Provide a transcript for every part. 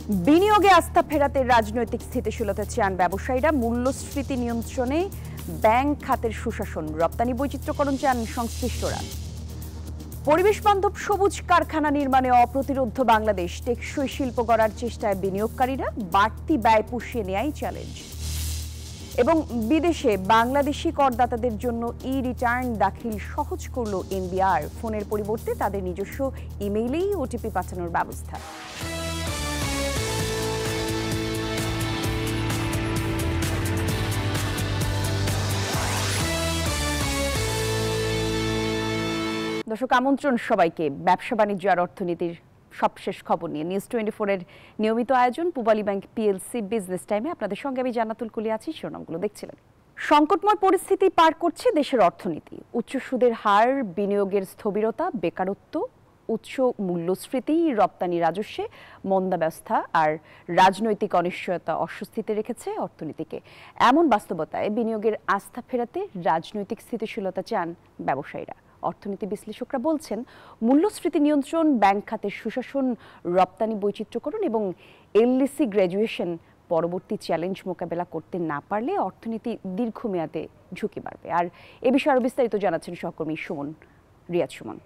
বিনিয়োগে আস্থা ফেরাতে রাজনৈতিক স্থিতিশীলতা চান ব্যবসায়ীরা। মূল্যস্ফীতি নিয়ন্ত্রণে ব্যাংক খাতের সুশাসন, রপ্তানি বৈচিত্র্যকরণ চান সংশ্লিষ্টরা। পরিবেশ বান্ধব সবুজ কারখানা নির্মাণে অপ্রতিরোধ্য বাংলাদেশ। টেকসই শিল্প গড়ার চেষ্টায় বিনিয়োগকারীরা, বাড়তি ব্যয় পুষিয়ে নেয়াই চ্যালেঞ্জ। এবং বিদেশে বাংলাদেশি করদাতাদের জন্য রিটার্ন দাখিল সহজ করল এনবিআর। ফোনের পরিবর্তে তাদের নিজস্ব ইমেইলেই ওটিপি পাঠানোর ব্যবস্থা। দর্শক, আমন্ত্রণ সবাইকে ব্যবসা বাণিজ্য আর অর্থনীতির সবশেষ খবর নিয়ে নিউজ 24 এর নিয়মিত আয়োজন পূবালী ব্যাংক পিএলসি বিজনেস টাইমে আপনাদের সঙ্গে আমি জান্নাতুল কুলি আছি। শিরোনামগুলো দেখছিলেন। সংকটময় পরিস্থিতি পার করছে দেশের অর্থনীতি। উচ্চ সুদের হার, বিনিয়োগের স্থবিরতা, বেকারত্ব, উচ্চ মূল্যস্ফীতি, রপ্তানি রাজস্বে মন্দাবস্থা আর রাজনৈতিক অনিশ্চয়তা অস্বস্তিতে রেখেছে অর্থনীতিকে। এমন বাস্তবতায় বিনিয়োগের আস্থা ফেরাতে রাজনৈতিক স্থিতিশীলতা চান ব্যবসায়ীরা। অর্থনীতি বিশ্লেষকরা বলছেন, মূল্যস্ফীতি নিয়ন্ত্রণ, ব্যাংক খাতের সুশাসন, রপ্তানি বৈচিত্র্যকরণ এবং এলডিসি গ্র্যাজুয়েশন পরবর্তী চ্যালেঞ্জ মোকাবেলা করতে না পারলে অর্থনীতি দীর্ঘমেয়াদে ঝুঁকি বাড়বে। আর এ বিষয়ে আরও বিস্তারিত জানাচ্ছেন সহকর্মী রিয়াদ সুমন।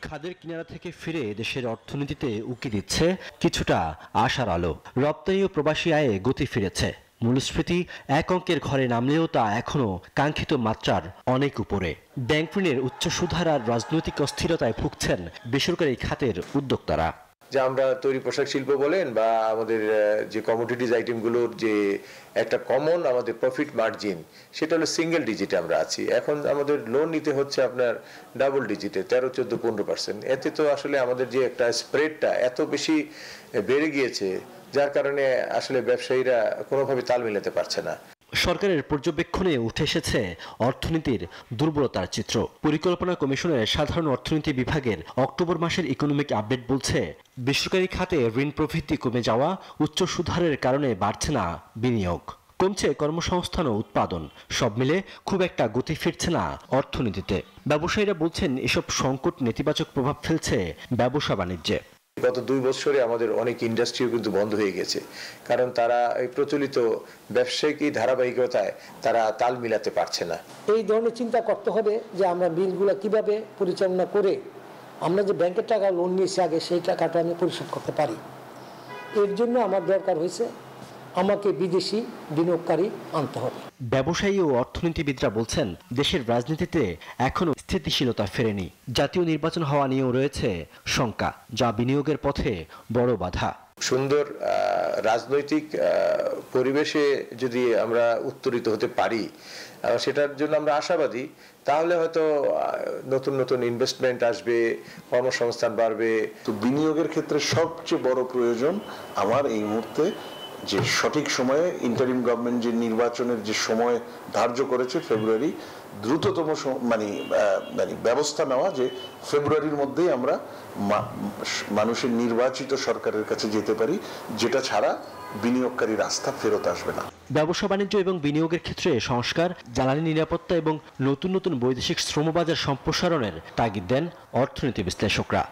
খাদের কিনারা থেকে ফিরে দেশের অর্থনীতিতে উকি দিচ্ছে কিছুটা আশার আলো। রপ্তানি ও প্রবাসী আয়ে গতি ফিরেছে। মূল্যস্ফীতি এক অঙ্কের ঘরে নামলেও তা এখনো কাঙ্ক্ষিত মাত্রার অনেক উপরে। ব্যাংক ঋণের উচ্চ সুদহার আর রাজনৈতিক অস্থিরতায় ভুগছেন বেসরকারি খাতের উদ্যোক্তারা। যে আমরা তৈরি পোশাক শিল্প বলেন বা আমাদের যে কমোডিটিজ আইটেমগুলোর যে একটা কমন আমাদের প্রফিট মার্জিন, সেটা হলো সিঙ্গেল ডিজিটে আমরা আছি। এখন আমাদের লোন নিতে হচ্ছে আপনার ডাবল ডিজিটে, 13, 14, 15%। এতে তো আসলে আমাদের যে একটা স্প্রেডটা এত বেশি বেড়ে গিয়েছে, যার কারণে আসলে ব্যবসায়ীরা কোনোভাবে তাল মিলাতে পারছে না। সরকারের পর্যবেক্ষণে উঠে এসেছে অর্থনীতির দুর্বলতার চিত্র। পরিকল্পনা কমিশনের সাধারণ অর্থনীতি বিভাগের অক্টোবর মাসের ইকোনমিক আপডেট বলছে, বেসরকারি খাতে ঋণ প্রবৃদ্ধি কমে যাওয়া, উচ্চ সুদহারের কারণে বাড়ছে না বিনিয়োগ, কমছে কর্মসংস্থান ও উৎপাদন। সব মিলে খুব একটা গতি ফিরছে না অর্থনীতিতে। ব্যবসায়ীরা বলছেন, এসব সংকট নেতিবাচক প্রভাব ফেলছে ব্যবসা বাণিজ্যে। গত 2 বছরে আমাদের অনেক ইন্ডাস্ট্রিও কিন্তু বন্ধ হয়ে গেছে, কারণ তারা এই প্রচলিত ব্যবসায়িক ধারাবাহিকতায় তারা তাল মিলাতে পারছে না। এই ধরনের চিন্তা করতে হবে যে আমরা বিলগুলো কিভাবে পরিচালনা করে আমরা যে ব্যাংকের টাকা লোন নিয়েছি আগে, সেই টাকাটা আমি পরিশোধ করতে পারি। এর জন্য আমার দরকার হয়েছে আমাকে বিদেশি বিনিয়োগকারী আনতে হবে। ব্যবসায়ী ও অর্থনীতিবিদরা বলছেন, দেশের রাজনীতিতে এখনো স্থিতিশীলতা ফেরেনি। জাতীয় নির্বাচন হওয়া নিয়েও রয়েছে শঙ্কা, যা বিনিয়োগের পথে বড় বাধা। সুন্দর রাজনৈতিক পরিবেশে যদি আমরা উত্তরিত হতে পারি, সেটার জন্য আমরা আশাবাদী, তাহলে হয়তো নতুন নতুন ইনভেস্টমেন্ট আসবে, কর্মসংস্থান বাড়বে। তো বিনিয়োগের ক্ষেত্রে সবচেয়ে বড় প্রয়োজন আমার এই মুহূর্তে যে সঠিক সময়ে ইন্টারিম গভর্নমেন্ট যে নির্বাচনের যে সময় ধার্য করেছে ফেব্রুয়ারি, দ্রুততম মানে ব্যবস্থা নেওয়া, যে ফেব্রুয়ারির মধ্যেই আমরা মানুষের নির্বাচিত সরকারের কাছে যেতে পারি, যেটা ছাড়া বিনিয়োগকারীর আস্থা ফেরত আসবে না। ব্যবসা বাণিজ্য এবং বিনিয়োগের ক্ষেত্রে সংস্কার, জ্বালানি নিরাপত্তা এবং নতুন নতুন বৈদেশিক শ্রমবাজার সম্প্রসারণের তাগিদ দেন অর্থনীতি বিশ্লেষকরা।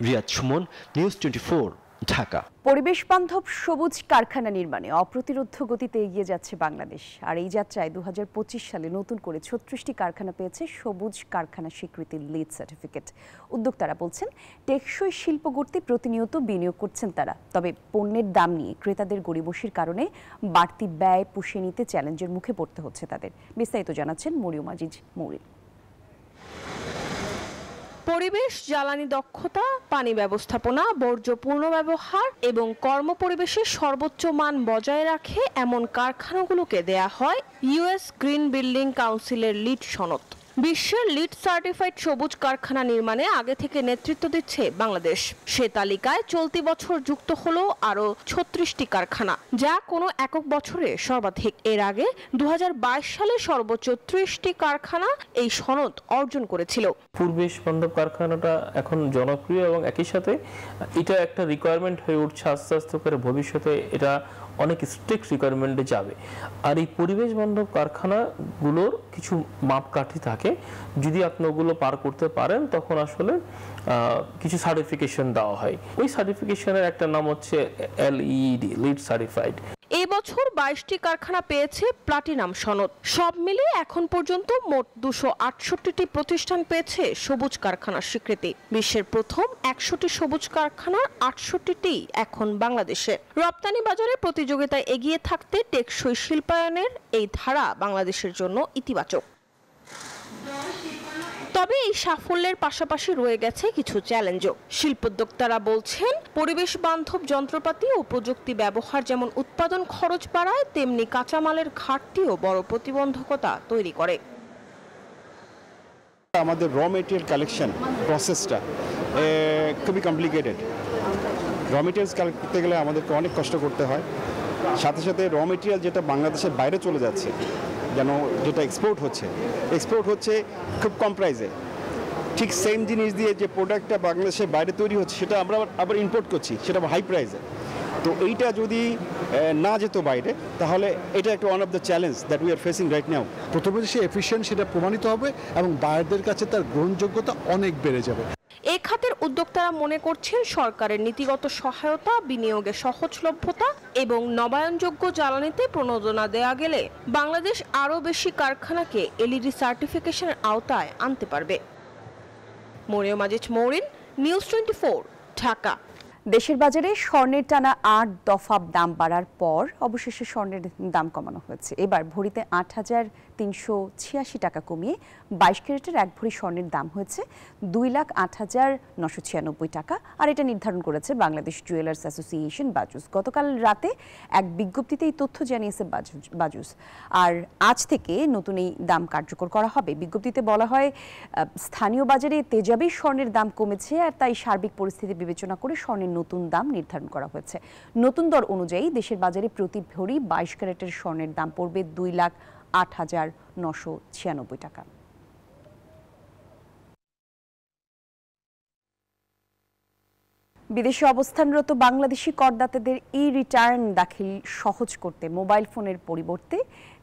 রিয়াদ সুমন, নিউজ 24, ঢাকা। পরিবেশ বান্ধব সবুজ কারখানা নির্মাণে অপ্রতিরোধ্য গতিতে এগিয়ে যাচ্ছে বাংলাদেশ। আর এই যাত্রায় 2025 সালে নতুন করে 36টি কারখানা পেয়েছে সবুজ কারখানা স্বীকৃতির লিড সার্টিফিকেট। উদ্যোক্তারা বলছেন, টেকসই শিল্প গড়তে প্রতিনিয়ত বিনিয়োগ করছেন তারা। তবে পণ্যের দাম নিয়ে ক্রেতাদের গড়িমসির কারণে বাড়তি ব্যয় পুষিয়ে নিতে চ্যালেঞ্জের মুখে পড়তে হচ্ছে তাদের। বিস্তারিত জানাচ্ছেন মরিয়ম আজিজ মৌরি। পরিবেশ, জ্বালানি দক্ষতা, পানি ব্যবস্থাপনা, বর্জ্য পুনর্ব্যবহার এবং কর্মপরিবেশের সর্বোচ্চ মান বজায় রাখে এমন কারখানাগুলোকে দেয়া হয় ইউএস গ্রিন বিল্ডিং কাউন্সিলের লিড সনদ। বিশ্বের লিড সার্টিফাইড সবুজ কারখানা নির্মাণে আগে থেকে নেতৃত্ব দিচ্ছে বাংলাদেশ। সে তালিকায় চলতি বছর যুক্ত হলো আরও 36টি কারখানা, যা কোনো একক বছরে সর্বাধিক। এর আগে 2022 সালে সর্বোচ্চ 30টি কারখানা এই সনদ অর্জন করেছিল। পরিবেশ বান্ধব কারখানাটা এখন জনপ্রিয় এবং একই সাথে এটা একটা রিকোয়ারমেন্ট হয়ে উঠছে আস্তে আস্তে করে। ভবিষ্যতে এটা অনেক স্ট্রিক্ট রিকোয়ারমেন্টে যাবে। আর এই পরিবেশ বান্ধব কারখানাগুলোর কিছু মাপকাঠি থাকে, যদি আপনি ওগুলো পার করতে পারেন তখন আসলে কিছু সার্টিফিকেশন দেওয়া হয়। ওই সার্টিফিকেশনের একটা নাম হচ্ছে LEED, লিড সার্টিফাইড। এই বছর 22টি কারখানা পেয়েছে প্লাটিনাম সনদ। সব মিলিয়ে এখন পর্যন্ত মোট 268টি প্রতিষ্ঠান পেয়েছে সবুজ কারখানার স্বীকৃতি। বিশ্বের প্রথম 100টি সবুজ কারখানার 68টি এখন বাংলাদেশে। রপ্তানি বাজারে প্রতিযোগিতায় এগিয়ে থাকতে টেকসই শিল্পায়নের এই ধারা বাংলাদেশের জন্য ইতিবাচক। তবে এই সাফল্যের পাশাপাশি রয়ে গেছে কিছু চ্যালেঞ্জও। শিল্পোদ্যোক্তারা বলছেন, পরিবেশ বান্ধব যন্ত্রপাতি ও প্রযুক্তি ব্যবহার যেমন উৎপাদন খরচ বাড়ায়, তেমনি কাঁচামালের ঘাটতিও বড় প্রতিবন্ধকতা তৈরি করে। আমাদের র মেটেরিয়াল কালেকশন প্রসেসটা খুবই কমপ্লিকেটেড। র মেটেরিয়ালস কালেক্ট করতে গেলে আমাদেরকে অনেক কষ্ট করতে হয়। সাথে সাথে র মেটেরিয়াল যেটা বাংলাদেশের বাইরে চলে যাচ্ছে, যেটা এক্সপোর্ট হচ্ছে খুব কম প্রাইসে। ঠিক সেম জিনিস দিয়ে যে প্রোডাক্টটা বাংলাদেশের বাইরে তৈরি হচ্ছে সেটা আমরা আবার ইম্পোর্ট করছি, সেটা হাই প্রাইসে। তো এইটা যদি না যেত বাইরে, তাহলে এটা একটা one of the challenge that we are facing right now. প্রথমে সে এফিশিয়েন্ট সেটা প্রমাণিত হবে এবং বায়ারদের কাছে তার গ্রহণযোগ্যতা অনেক বেড়ে যাবে। এই খাতের উদ্যোক্তারা মনে করছেন, সরকারের নীতিগত সহায়তা, বিনিয়োগে সহজলভ্যতা এবং নবায়নযোগ্য জ্বালানিতে প্রণোদনা দেয়া গেলে বাংলাদেশ আরও বেশি কারখানাকে LED সার্টিফিকেশনের আওতায় আনতে পারবে। মরিয়ম আজিজ মৌরিন, নিউজ 24, ঢাকা। দেশের বাজারে স্বর্ণের টানা 8 দফা দাম বাড়ার পর অবশেষে স্বর্ণের দাম কমানো হয়েছে। এবার ভরিতে 8,386 টাকা কমিয়ে 22 ক্যারেটের এক ভরি স্বর্ণের দাম হয়েছে 2,08,996 টাকা। আর এটা নির্ধারণ করেছে বাংলাদেশ জুয়েলার্স অ্যাসোসিয়েশন বাজুস। গতকাল রাতে এক বিজ্ঞপ্তিতে এই তথ্য জানিয়েছে বাজুস। আর আজ থেকে নতুন এই দাম কার্যকর করা হবে। বিজ্ঞপ্তিতে বলা হয়, স্থানীয় বাজারে তেজাবি স্বর্ণের দাম কমেছে, আর তাই সার্বিক পরিস্থিতি বিবেচনা করে স্বর্ণের নতুন দাম নির্ধারণ করা হয়েছে। নতুন দর অনুযায়ী দেশের বাজারে প্রতি ভরি 22 ক্যারেটের স্বর্ণের দাম পড়বে 2,08,996 টাকা। বিদেশে অবস্থানরত বাংলাদেশি করদাতাদের রিটার্ন দাখিল সহজ করতে মোবাইল ফোনের পরিবর্তে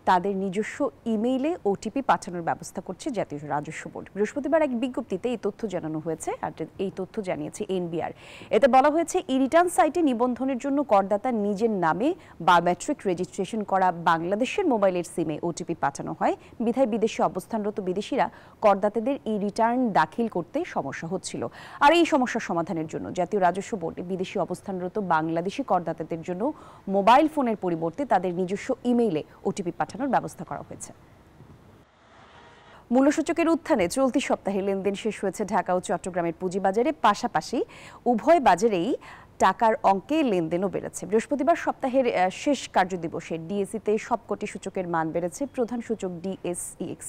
তাদের নিজস্ব ইমেইলে OTP পাঠানোর ব্যবস্থা করছে জাতীয় রাজস্ব বোর্ড। বৃহস্পতিবার এক বিজ্ঞপ্তিতে এই তথ্য জানানো হয়েছে, আর এই তথ্য জানিয়েছে NBR। এতে বলা হয়েছে, রিটার্ন সাইটে নিবন্ধনের জন্য করদাতা নিজের নামে বায়োমেট্রিক রেজিস্ট্রেশন করা বাংলাদেশের মোবাইলের সিমে OTP পাঠানো হয়। বিধায় বিদেশে অবস্থানরত বিদেশিরা করদাতাদের রিটার্ন দাখিল করতে সমস্যা হচ্ছিল। আর এই সমস্যার সমাধানের জন্য জাতীয় রাজস্ব বোর্ড বিদেশি অবস্থানরত বাংলাদেশি করদাতাদের জন্য মোবাইল ফোনের পরিবর্তে তাদের নিজস্ব ইমেইলে OTP পাঠানোর ব্যবস্থা করা হয়েছে। মূল্যসূচকের উত্থানে চলতি সপ্তাহে লেনদেন শেষ হয়েছে ঢাকা ও চট্টগ্রামের পুঁজিবাজারে। পাশাপাশি উভয় বাজারেই টাকার অঙ্কে লেনদেনও বেড়েছে। বৃহস্পতিবার সপ্তাহের শেষ কার্যদিবসে ডিএসইতে সবকটি সূচকের মান বেড়েছে। প্রধান সূচক DSEX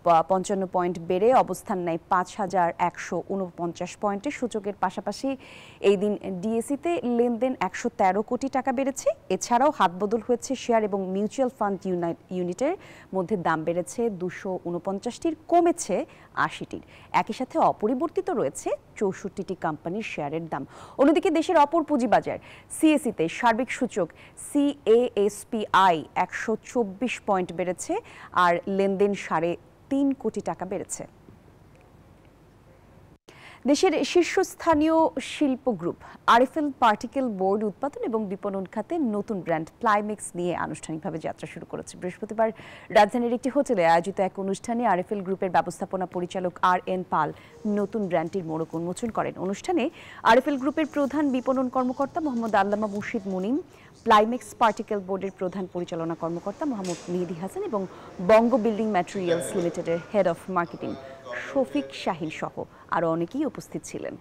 55 পয়েন্ট বেড়ে অবস্থান নেয় 5,149 পয়েন্টে। সূচকের পাশাপাশি এই দিন ডিএসইতে লেনদেন 113 কোটি টাকা বেড়েছে। এছাড়াও হাতবদল হয়েছে শেয়ার এবং মিউচুয়াল ফান্ড ইউনিটের মধ্যে দাম বেড়েছে 249টির, কমেছে 80টির। একই সাথে অপরিবর্তিত রয়েছে 64টি কোম্পানির শেয়ারের দাম। অন্যদিকে দেশের অপর পুঁজিবাজার সিএসইতে সার্বিক সূচক CASPI 124 পয়েন্ট বেড়েছে, আর লেনদেন 3.5 কোটি টাকা বেড়েছে। দেশের শীর্ষস্থানীয় শিল্প গ্রুপ আরএফএল পার্টিকেল বোর্ড উৎপাদন এবং বিপণন খাতে নতুন ব্র্যান্ড প্লাইমেক্স নিয়ে আনুষ্ঠানিকভাবে যাত্রা শুরু করেছে। বৃহস্পতিবার রাজধানীর একটি হোটেলে আয়োজিত এক অনুষ্ঠানে আরএফএল গ্রুপের ব্যবস্থাপনা পরিচালক RN পাল নতুন ব্র্যান্ডটির মোড়ক উন্মোচন করেন। অনুষ্ঠানে আরএফএল গ্রুপের প্রধান বিপণন কর্মকর্তা মোহাম্মদ আল্লামা মুর্শিদ মুনিম, প্লাইমেক্স পার্টিকেল বোর্ডের প্রধান পরিচালনা কর্মকর্তা মোহাম্মদ মেহেদি হাসান এবং বঙ্গ বিল্ডিং ম্যাটেরিয়ালস লিমিটেডের head of marketing Shafiq Shahin সহ আরো অনেকেই উপস্থিত ছিলেন।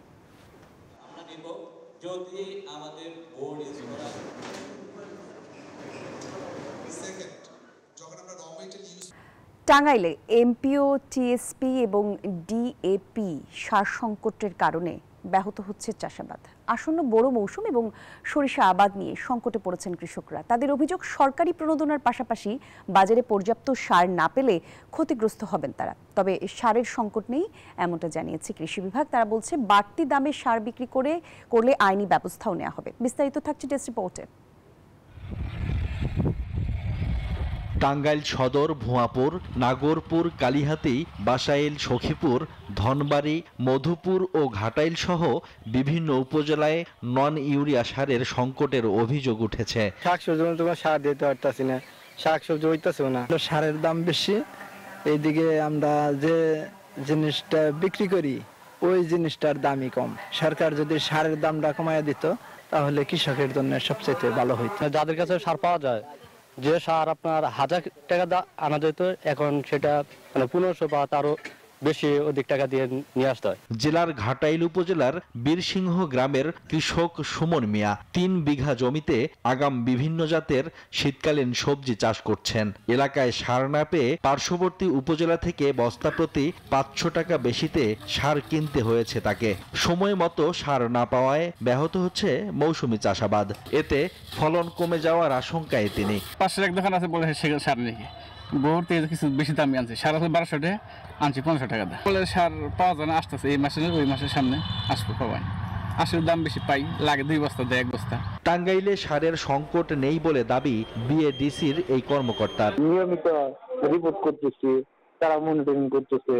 টাঙ্গাইলে এমপিও, টিএসপি এবং ডিএপি সার সংকটের কারণে ব্যাহত হচ্ছে চাষাবাদ। আসন্ন বড় মৌসুম এবং সরিষা আবাদ নিয়ে সংকটে পড়েছেন কৃষকরা। তাদের অভিযোগ, সরকারি প্রণোদনার পাশাপাশি বাজারে পর্যাপ্ত সার না পেলে ক্ষতিগ্রস্ত হবেন তারা। তবে সারের সংকট নেই এমনটা জানিয়েছে কৃষি বিভাগ। তারা বলছে, বাড়তি দামে সার বিক্রি করলে আইনি ব্যবস্থাও নেওয়া হবে। বিস্তারিত থাকছে ডেস্ক রিপোর্টে। টাঙ্গাইল সদর, ভুয়াপুর, নাগরপুর, কালিহাতী, বাসাইল, সখীপুর, ধনবাড়ী, মধুপুর ও ঘাটাইল সহ বিভিন্ন উপজেলায় নন ইউরিয়া সারের সংকটের অভিযোগ উঠেছে। শাকসবজি তোমার সার দিতে পারতাছি না, শাকসবজি হইতেছে না, সারের দাম বেশি। এইদিকে আমরা যে জিনিসটা বিক্রি করি ওই জিনিসটার দামই কম। সরকার যদি সারের দামটা কমাইয়া দিত তাহলে কৃষকের জন্য সবচেয়ে ভালো হইতো। যাদের কাছে সার পাওয়া যায়, যে সার আপনার 1000 টাকা আনা যেত, এখন সেটা 1500 বা তারও বেশি অধিক টাকা দিয়ে নিয়ে আসতে হয়। জেলার ঘাটাইল উপজেলার বীরসিংহ গ্রামের কৃষক সুমন মিয়া 3 বিঘা জমিতে আগাম বিভিন্ন জাতের শীতকালীন সবজি চাষ করছেন। এলাকায় সার না পেয়ে পার্শ্ববর্তী উপজেলা থেকে বস্তা প্রতি 500 টাকা বেশিতে সার কিনতে হয়েছে তাকে। সময় মতো সার না পাওয়ায় ব্যাহত হচ্ছে মৌসুমী চাষাবাদ। এতে ফলন কমে যাওয়ার আশঙ্কায় তিনি। পাশের এক দোকান আছে বলে সেগুলো সার রেখে বহুত কিছু বেশি দামি আনছে। সার আছে 1200 টাকা, আনছি 500 টাকা দাম। বলে সার পাওয়া যায় না, আসতেছে এই মাসে ওই মাসের সামনে আসবো পাওয়াই। আসলে দাম বেশি পাই, লাগে 2 বস্তা দেয় 1 বস্তা। টাঙ্গাইলে সারের সংকট নেই বলে দাবি বিএডিসির এই কর্মকর্তার। নিয়মিত রিপোর্ট করতেছি, তারা মনিটরিং করতেছে।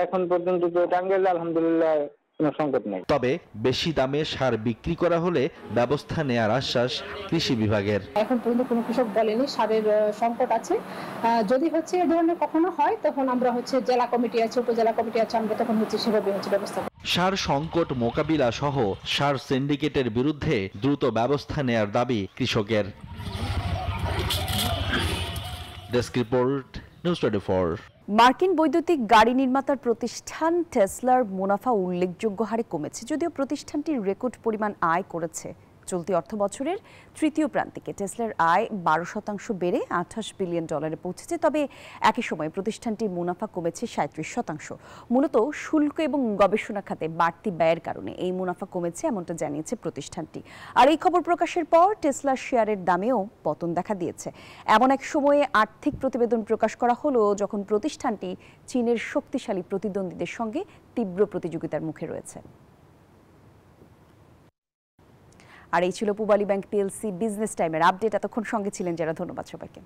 এখন পর্যন্ত তো টাঙ্গাইলে আলহামদুলিল্লাহ কোনো সংকট নেই। তবে বেশি দামে সার বিক্রি করা হলে ব্যবস্থা নেয়ার আশ্বাস কৃষি বিভাগের। এখন পর্যন্ত কোনো কৃষক বলেনি সারের সংকট আছে। যদি এ ধরনের কখনো হয় তখন আমরা জেলা কমিটি আছে, উপজেলা কমিটি আছে, আমরা তখন সেভাবে ব্যবস্থা করব। সার সংকট মোকাবিলা সহ সার সিন্ডিকেটের বিরুদ্ধে দ্রুত ব্যবস্থা নেয়ার দাবি কৃষকের। Desk report, news 24। মার্কিন বৈদ্যুতিক গাড়ি নির্মাতার প্রতিষ্ঠান টেসলার মুনাফা উল্লেখযোগ্য হারে কমেছে। যদিও প্রতিষ্ঠানটি রেকর্ড পরিমাণ আয় করেছে। চলতি অর্থবছরের তৃতীয় প্রান্তিকে টেসলার আয় 12% বেড়ে $28 বিলিয়ন পৌঁছেছে। তবে একই সময়ে প্রতিষ্ঠানটির মুনাফা কমেছে 37%। মূলত শুল্ক এবং গবেষণা খাতে বাড়তি ব্যয়ের কারণে এই মুনাফা কমেছে, এমনটা জানিয়েছে প্রতিষ্ঠানটি। আর এই খবর প্রকাশের পর টেসলার শেয়ারের দামেও পতন দেখা দিয়েছে। এমন এক সময়ে আর্থিক প্রতিবেদন প্রকাশ করা হলো যখন প্রতিষ্ঠানটি চীনের শক্তিশালী প্রতিদ্বন্দ্বীদের সঙ্গে তীব্র প্রতিযোগিতার মুখে রয়েছে। আর এই ছিল পূবালী ব্যাংক পিএলসি বিজনেস টাইমের আপডেট। এতক্ষণ সঙ্গে ছিলেন যারা, ধন্যবাদ সবাইকে।